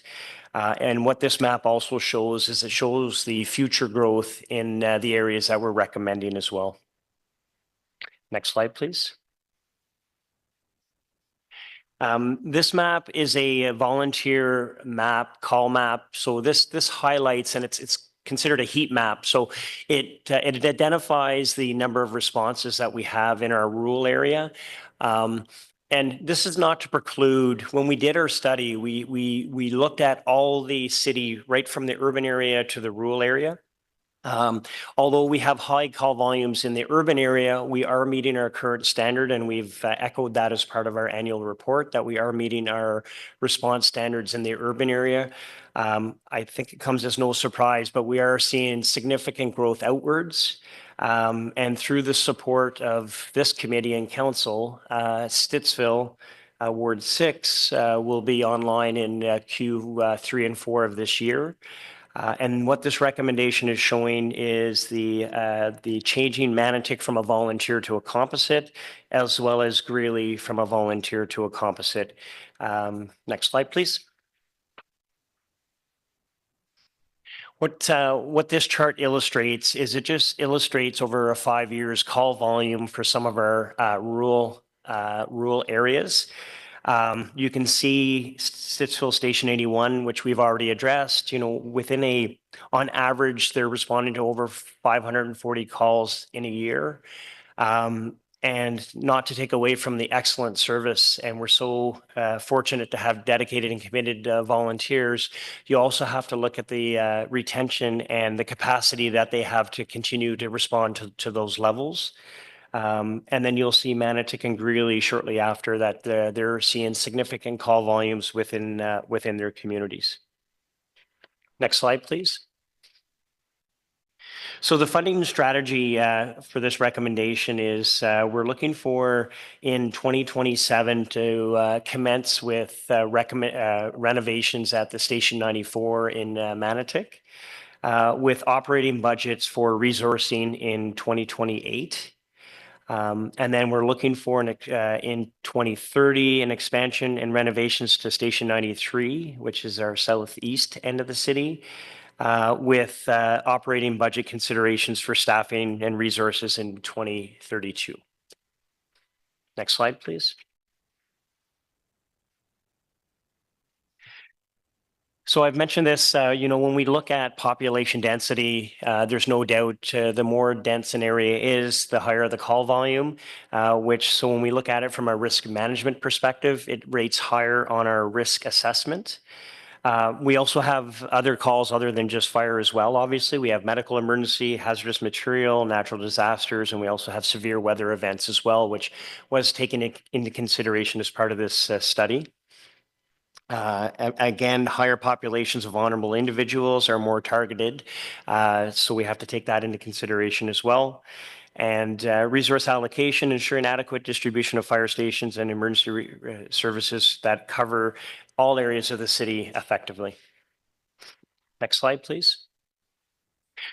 And what this map also shows is it shows the future growth in the areas that we're recommending as well. Next slide, please. This map is a volunteer map, call map. So this highlights, and it's considered a heat map. So it identifies the number of responses that we have in our rural area. And this is not to preclude, when we did our study, we looked at all the city, right from the urban area to the rural area. Although we have high call volumes in the urban area, we are meeting our current standard, and we've echoed that as part of our annual report, that we are meeting our response standards in the urban area. I think it comes as no surprise, but we are seeing significant growth outwards. And through the support of this committee and council, Stittsville, Ward 6 will be online in Q3 and 4 of this year. And what this recommendation is showing is the changing Manotick from a volunteer to a composite, as well as Greeley from a volunteer to a composite. Next slide, please. What this chart illustrates is it just illustrates over a 5 years call volume for some of our rural areas. You can see Stittsville Station 81, which we've already addressed, you know, on average, they're responding to over 540 calls in a year. And not to take away from the excellent service, and we're so fortunate to have dedicated and committed volunteers, you also have to look at the retention and the capacity that they have to continue to respond to those levels. And then you'll see Manotick and Greeley shortly after that they're seeing significant call volumes within their communities. Next slide, please. So the funding strategy for this recommendation is we're looking for in 2027 to commence with renovations at the Station 94 in Manotick, with operating budgets for resourcing in 2028. And then we're looking for in 2030 an expansion and renovations to Station 93, which is our southeast end of the city, with operating budget considerations for staffing and resources in 2032. Next slide, please. So I've mentioned this, you know, when we look at population density, there's no doubt the more dense an area is, the higher the call volume, so when we look at it from a risk management perspective, it rates higher on our risk assessment. We also have other calls other than just fire as well. Obviously, we have medical emergency, hazardous material, natural disasters, and we also have severe weather events as well, which was taken into consideration as part of this study. Again, higher populations of vulnerable individuals are more targeted, so we have to take that into consideration as well. And resource allocation, ensuring adequate distribution of fire stations and emergency services that cover all areas of the city effectively. Next slide, please.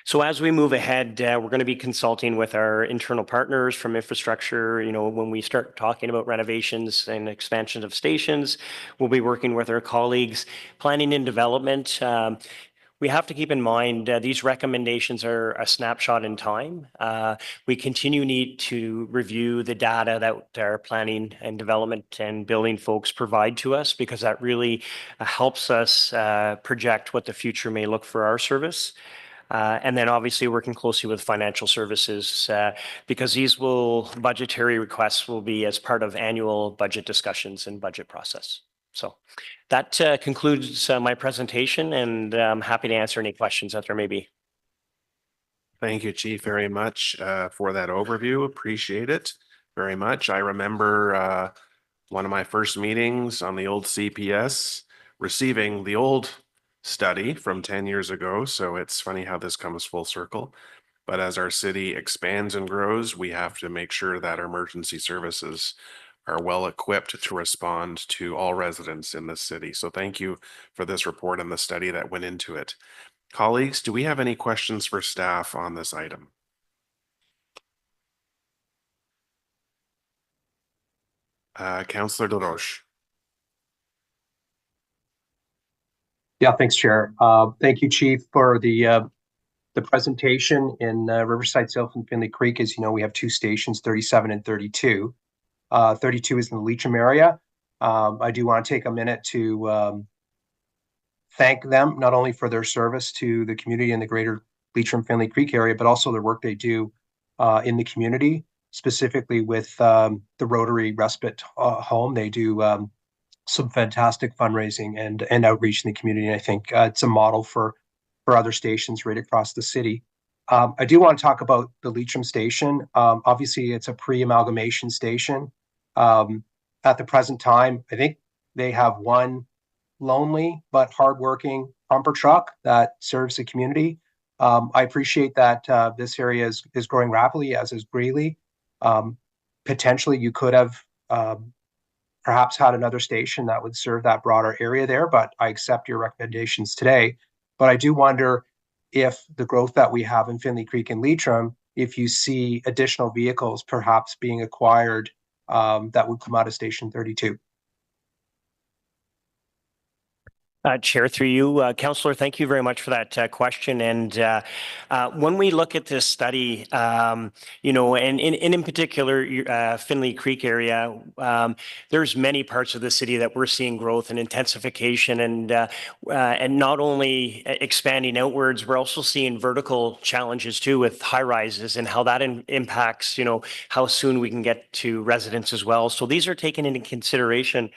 So as we move ahead, we're going to be consulting with our internal partners from infrastructure. You know, when we start talking about renovations and expansion of stations, we'll be working with our colleagues. Planning and development, we have to keep in mind these recommendations are a snapshot in time. We need to review the data that our planning and development and building folks provide to us, because that really helps us project what the future may look for our service. And then obviously working closely with financial services, because budgetary requests will be as part of annual budget discussions and budget process. So that concludes my presentation, and I'm happy to answer any questions that there may be. Thank you, Chief, very much for that overview. Appreciate it very much. I remember one of my first meetings on the old CPS receiving the old study from 10 years ago. So it's funny how this comes full circle. But as our city expands and grows, we have to make sure that our emergency services are well equipped to respond to all residents in this city. So thank you for this report and the study that went into it. Colleagues, do we have any questions for staff on this item? Councillor DeRoche. Yeah, thanks, Chair. Thank you, Chief, for the presentation in Riverside South and Finley Creek. As you know, we have two stations, 37 and 32. 32 is in the Leitrim area. I do want to take a minute to thank them, not only for their service to the community in the greater Leitrim Finley Creek area, but also the work they do in the community, specifically with the Rotary Respite Home. They do some fantastic fundraising and outreach in the community. And I think it's a model for other stations right across the city. I do want to talk about the Leitrim station. Obviously, it's a pre-amalgamation station. At the present time, I think they have one lonely but hardworking pumper truck that serves the community. I appreciate that this area is growing rapidly, as is Greeley. Potentially, you could have perhaps had another station that would serve that broader area there, but I accept your recommendations today. But I do wonder if the growth that we have in Finley Creek and Leitrim, if you see additional vehicles perhaps being acquired that would come out of Station 32. Chair, through you, Councillor, thank you very much for that question. And when we look at this study, you know, and in particular, Finley Creek area, there's many parts of the city that we're seeing growth and intensification, and not only expanding outwards, we're also seeing vertical challenges too with high rises and how that impacts, you know, how soon we can get to residents as well. So these are taken into consideration.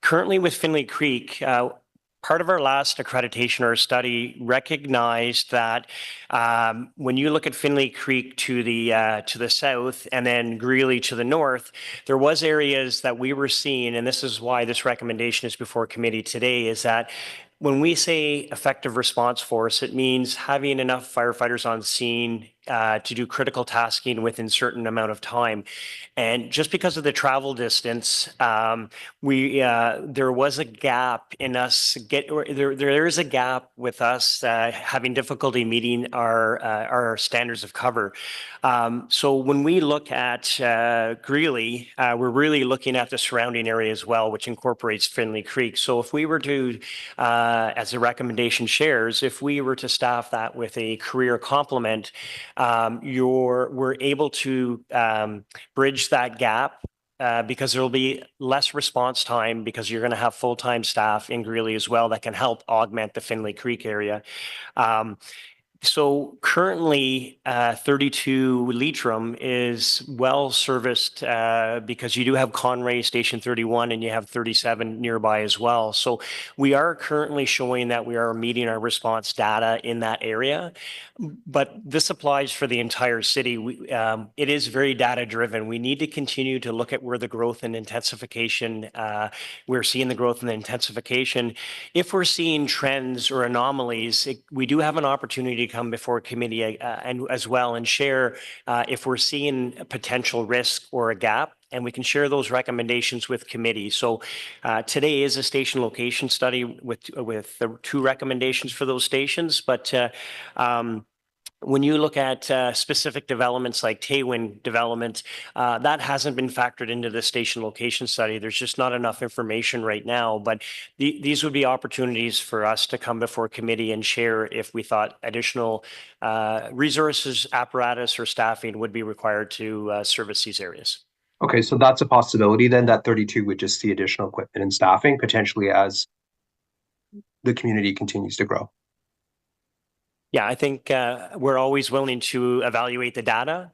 Currently with Finley Creek, part of our last accreditation or study recognized that when you look at Finley Creek to the south and then Greeley to the north, there was areas that we were seeing, and this is why this recommendation is before committee today, is that when we say effective response force, it means having enough firefighters on scene to do critical tasking within certain amount of time. And just because of the travel distance, there was a gap in us there is a gap with us having difficulty meeting our standards of cover. So when we look at Greeley, we're really looking at the surrounding area as well, which incorporates Finley Creek. So if we were to, as the recommendation shares, if we were to staff that with a career complement, we're able to bridge that gap because there will be less response time because you're going to have full-time staff in Greeley as well that can help augment the Finley Creek area. So currently, 32 Leitrim is well serviced because you do have Conray Station 31 and you have 37 nearby as well. So we are currently showing that we are meeting our response data in that area. But this applies for the entire city. It is very data driven. We need to continue to look at where the growth and intensification, we're seeing the growth and the intensification. If we're seeing trends or anomalies, we do have an opportunity to come before committee and as well and share if we're seeing a potential risk or a gap, and we can share those recommendations with committee. So today is a station location study with the 2 recommendations for those stations, but when you look at specific developments like Taywin development, that hasn't been factored into the station location study. There's just not enough information right now, but these would be opportunities for us to come before committee and share if we thought additional resources, apparatus, or staffing would be required to service these areas. Okay, so that's a possibility then, that 32 would just see additional equipment and staffing potentially as the community continues to grow. Yeah, I think we're always willing to evaluate the data.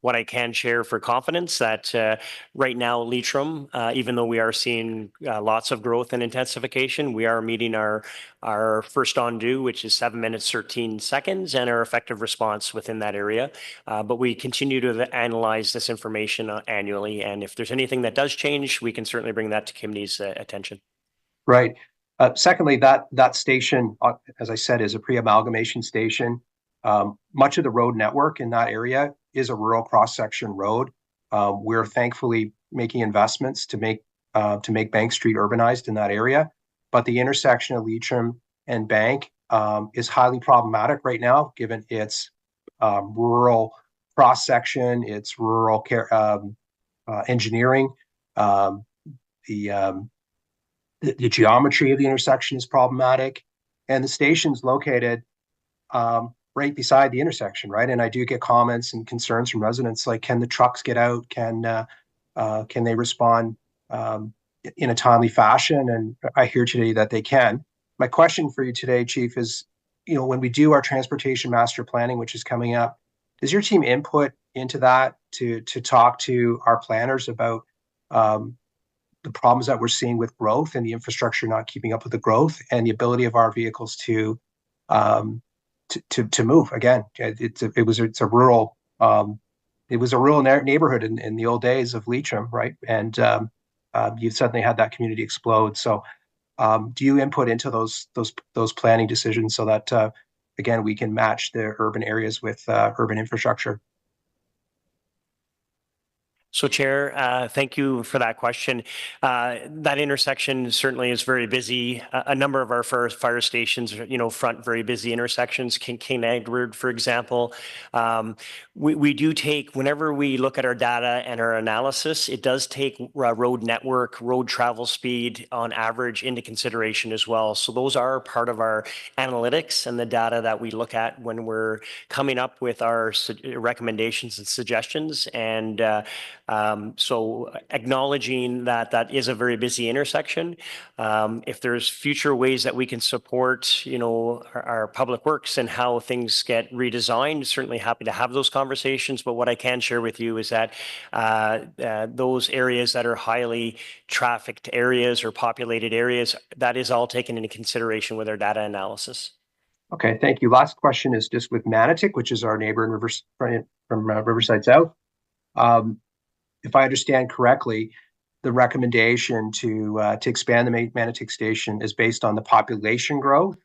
What I can share for confidence that right now, Leitrim, even though we are seeing lots of growth and intensification, we are meeting our first on due, which is 7 minutes, 13 seconds, and our effective response within that area. But we continue to analyze this information annually. And if there's anything that does change, we can certainly bring that to committee's attention. Right. Secondly, that station, as I said, is a pre-amalgamation station. Much of the road network in that area is a rural cross-section road. We're thankfully making investments to make Bank Street urbanized in that area, but the intersection of Leitrim and Bank is highly problematic right now, given its rural cross-section, its rural care engineering, the geometry of the intersection is problematic, and the station's located right beside the intersection, right? And I do get comments and concerns from residents like, can the trucks get out? Can they respond in a timely fashion? And I hear today that they can. My question for you today, Chief, is, you know, when we do our transportation master planning, which is coming up, does your team input into that to talk to our planners about the problems that we're seeing with growth and the infrastructure not keeping up with the growth and the ability of our vehicles to move? Again, it was a rural neighborhood in the old days of Leitrim, right? And you've suddenly had that community explode. So do you input into those planning decisions so that again, we can match the urban areas with urban infrastructure? So Chair, thank you for that question. That intersection certainly is very busy. A number of our fire stations, front very busy intersections. King Edward, for example. We do take, whenever we look at our data and our analysis, it does take road network, road travel speed on average into consideration as well. So those are part of our analytics and the data that we look at when we're coming up with our recommendations and suggestions. And so acknowledging that that is a very busy intersection. If there's future ways that we can support, our public works and how things get redesigned, certainly happy to have those conversations. But what I can share with you is that those areas that are highly trafficked areas or populated areas, that is all taken into consideration with our data analysis. Okay, thank you. Last question is just with Manotick, which is our neighbor in Riverside South. If I understand correctly, the recommendation to expand the Manotick station is based on the population growth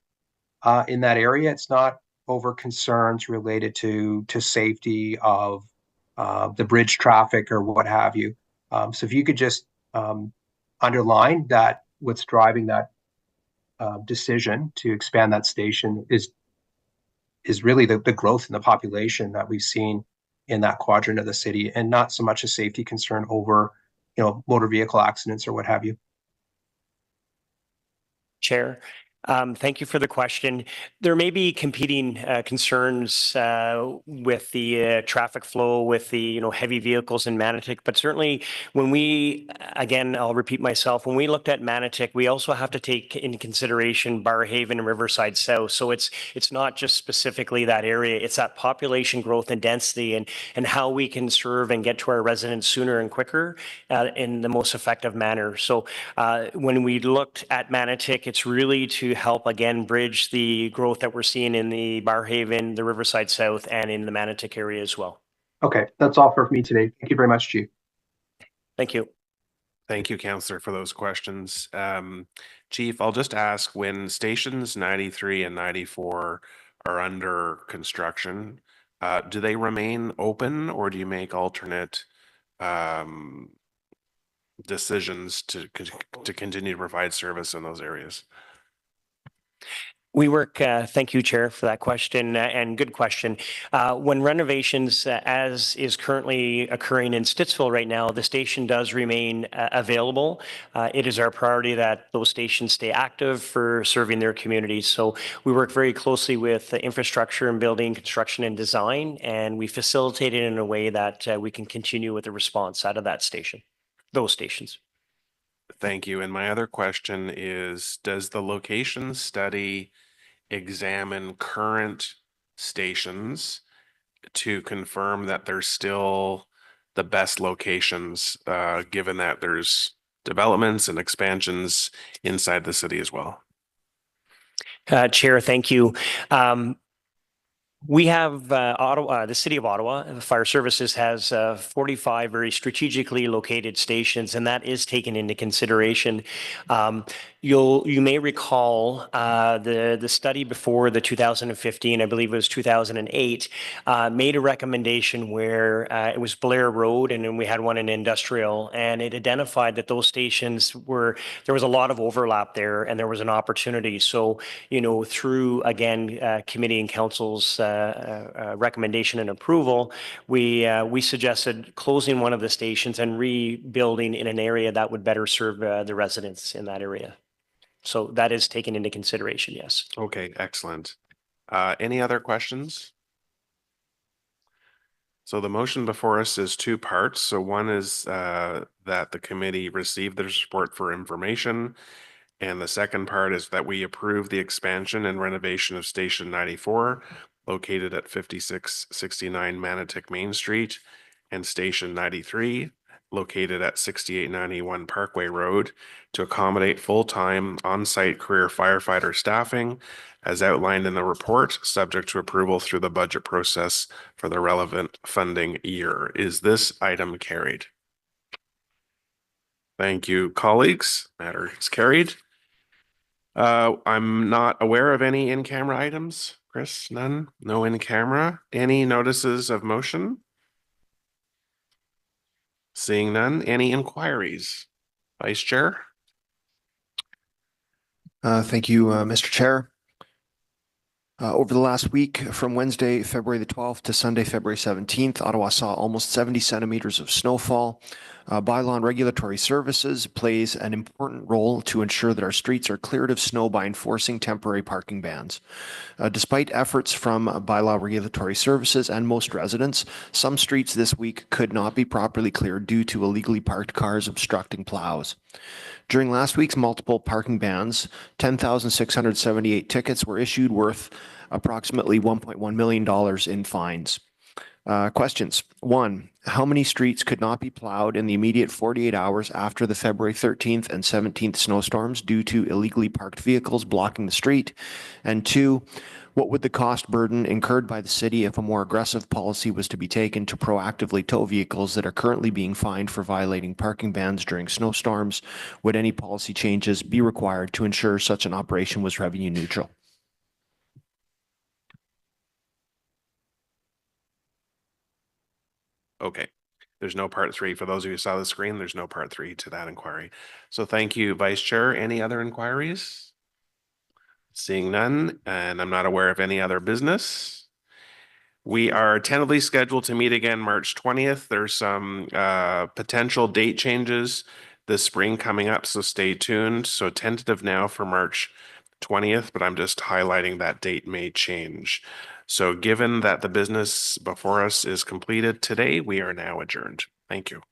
in that area. It's not over concerns related to safety of the bridge traffic or what have you. So if you could just underline that what's driving that decision to expand that station is really the growth in the population that we've seen in that quadrant of the city, and not so much a safety concern over, motor vehicle accidents or what have you. Chair, thank you for the question. There may be competing concerns with the traffic flow, with the heavy vehicles in Manotick, but certainly when again, I'll repeat myself, when we looked at Manotick, we also have to take into consideration Barrhaven and Riverside South. So it's not just specifically that area, it's that population growth and density and how we can serve and get to our residents sooner and quicker in the most effective manner. So when we looked at Manotick, it's really to help again bridge the growth that we're seeing in the Barrhaven, the Riverside South, and in the Manotick area as well. Okay, that's all for me today. Thank you very much, Chief. Thank you. Thank you, Councillor, for those questions. Chief, I'll just ask, when stations 93 and 94 are under construction, do they remain open, or do you make alternate decisions to continue to provide service in those areas? We work, thank you, Chair, for that question, and good question. When renovations, as is currently occurring in Stittsville right now, the station does remain available. It is our priority that those stations stay active for serving their communities. So we work very closely with the infrastructure and building, construction and design, and we facilitate it in a way that we can continue with the response out of that station, those stations. Thank you. And my other question is, does the location study examine current stations to confirm that they're still the best locations, given that there's developments and expansions inside the city as well? Chair, thank you. We have Ottawa, the City of Ottawa, the Fire Services has 45 very strategically located stations, and that is taken into consideration. You may recall the study before the 2015, I believe it was 2008, made a recommendation where it was Blair Road, and then we had one in Industrial, and it identified that those stations there was a lot of overlap there, and there was an opportunity. So, through, again, committee and council's recommendation and approval, we suggested closing one of the stations and rebuilding in an area that would better serve the residents in that area. So that is taken into consideration, yes. Okay, excellent. Any other questions? So the motion before us is two parts. So one is that the committee receive the report for information. And the second part is that we approve the expansion and renovation of Station 94, located at 5669 Manotick Main Street, and Station 93, located at 6891 Parkway Road, to accommodate full-time on-site career firefighter staffing as outlined in the report, subject to approval through the budget process for the relevant funding year. Is this item carried? Thank you, colleagues. Matter is carried. I'm not aware of any in-camera items. Chris, none? No in-camera. Any notices of motion? Seeing none, any inquiries? Vice Chair? Thank you, Mr. Chair. Over the last week, from Wednesday, February the 12th to Sunday, February 17th, Ottawa saw almost 70 centimeters of snowfall. Bylaw and Regulatory Services plays an important role to ensure that our streets are cleared of snow by enforcing temporary parking bans. Despite efforts from Bylaw Regulatory Services and most residents, some streets this week could not be properly cleared due to illegally parked cars obstructing plows. During last week's multiple parking bans, 10,678 tickets were issued worth approximately $1.1 million in fines. Questions. 1. How many streets could not be plowed in the immediate 48 hours after the February 13th and 17th snowstorms due to illegally parked vehicles blocking the street? And 2. What would the cost burden incurred by the city if a more aggressive policy was to be taken to proactively tow vehicles that are currently being fined for violating parking bans during snowstorms? Would any policy changes be required to ensure such an operation was revenue neutral? Okay. There's no part 3. For those of you who saw the screen, there's no part 3 to that inquiry. So thank you, Vice Chair. Any other inquiries? Seeing none, and I'm not aware of any other business. We are tentatively scheduled to meet again March 20th. There's some potential date changes this spring coming up, so stay tuned. So tentative now for March 20th, but I'm just highlighting that date may change. So given that the business before us is completed today, we are now adjourned. Thank you.